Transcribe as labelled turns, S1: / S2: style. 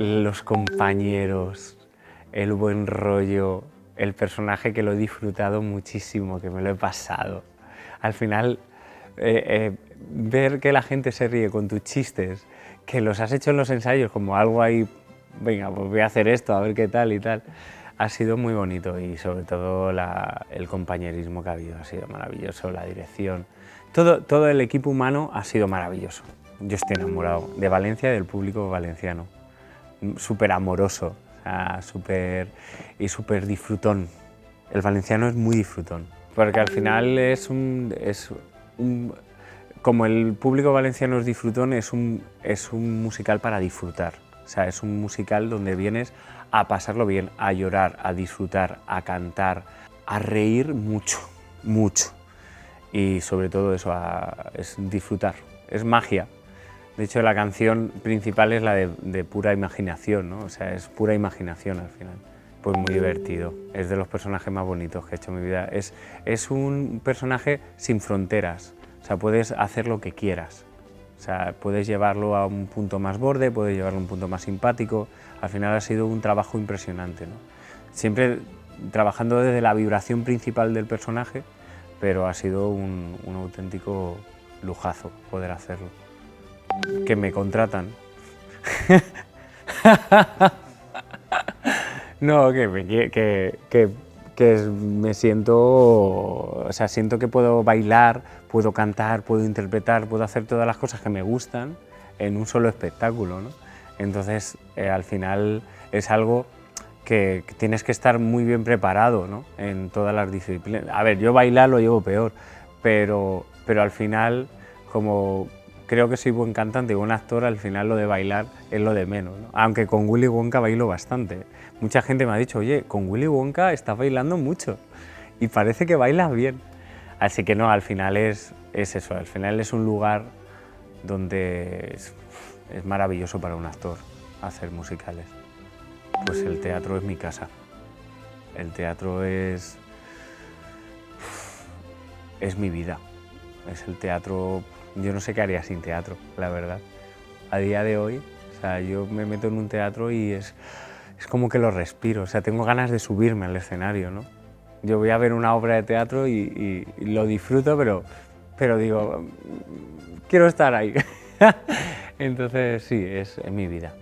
S1: los compañeros, el buen rollo, el personaje que lo he disfrutado muchísimo, que me lo he pasado. Al final, ver que la gente se ríe con tus chistes, que los has hecho en los ensayos como algo ahí, venga, pues voy a hacer esto, a ver qué tal y tal, ha sido muy bonito y sobre todo el compañerismo que ha habido ha sido maravilloso, la dirección, todo el equipo humano ha sido maravilloso. Yo estoy enamorado de Valencia y del público valenciano, súper amoroso, o sea, súper disfrutón. El valenciano es muy disfrutón, porque al final como el público valenciano es disfrutón, es un musical para disfrutar. O sea, es un musical donde vienes a pasarlo bien, a llorar, a disfrutar, a cantar, a reír mucho, mucho. Y sobre todo eso, es disfrutar, es magia. De hecho, la canción principal es la de pura imaginación, ¿no? O sea, es pura imaginación al final. Pues muy divertido, es de los personajes más bonitos que he hecho en mi vida. Es un personaje sin fronteras, o sea, puedes hacer lo que quieras. O sea, puedes llevarlo a un punto más borde, puedes llevarlo a un punto más simpático. Al final ha sido un trabajo impresionante, ¿no? Siempre trabajando desde la vibración principal del personaje, pero ha sido un auténtico lujazo poder hacerlo. Que me contratan. No, que me siento, o sea, siento que puedo bailar, puedo cantar, puedo interpretar, puedo hacer todas las cosas que me gustan en un solo espectáculo, ¿no? Entonces, al final es algo que tienes que estar muy bien preparado, ¿no? En todas las disciplinas. A ver, yo bailar lo llevo peor, pero al final, como creo que soy buen cantante y buen actor, al final lo de bailar es lo de menos, ¿no? Aunque con Willy Wonka bailo bastante. Mucha gente me ha dicho, oye, con Willy Wonka estás bailando mucho y parece que bailas bien. Así que no, al final es eso, al final es un lugar donde es maravilloso para un actor hacer musicales. Pues el teatro es mi casa. El teatro es mi vida. Es el teatro. Yo no sé qué haría sin teatro, la verdad. A día de hoy, o sea, yo me meto en un teatro y es como que lo respiro. O sea, tengo ganas de subirme al escenario, ¿no? Yo voy a ver una obra de teatro y lo disfruto, pero digo, quiero estar ahí. Entonces, sí, es mi vida.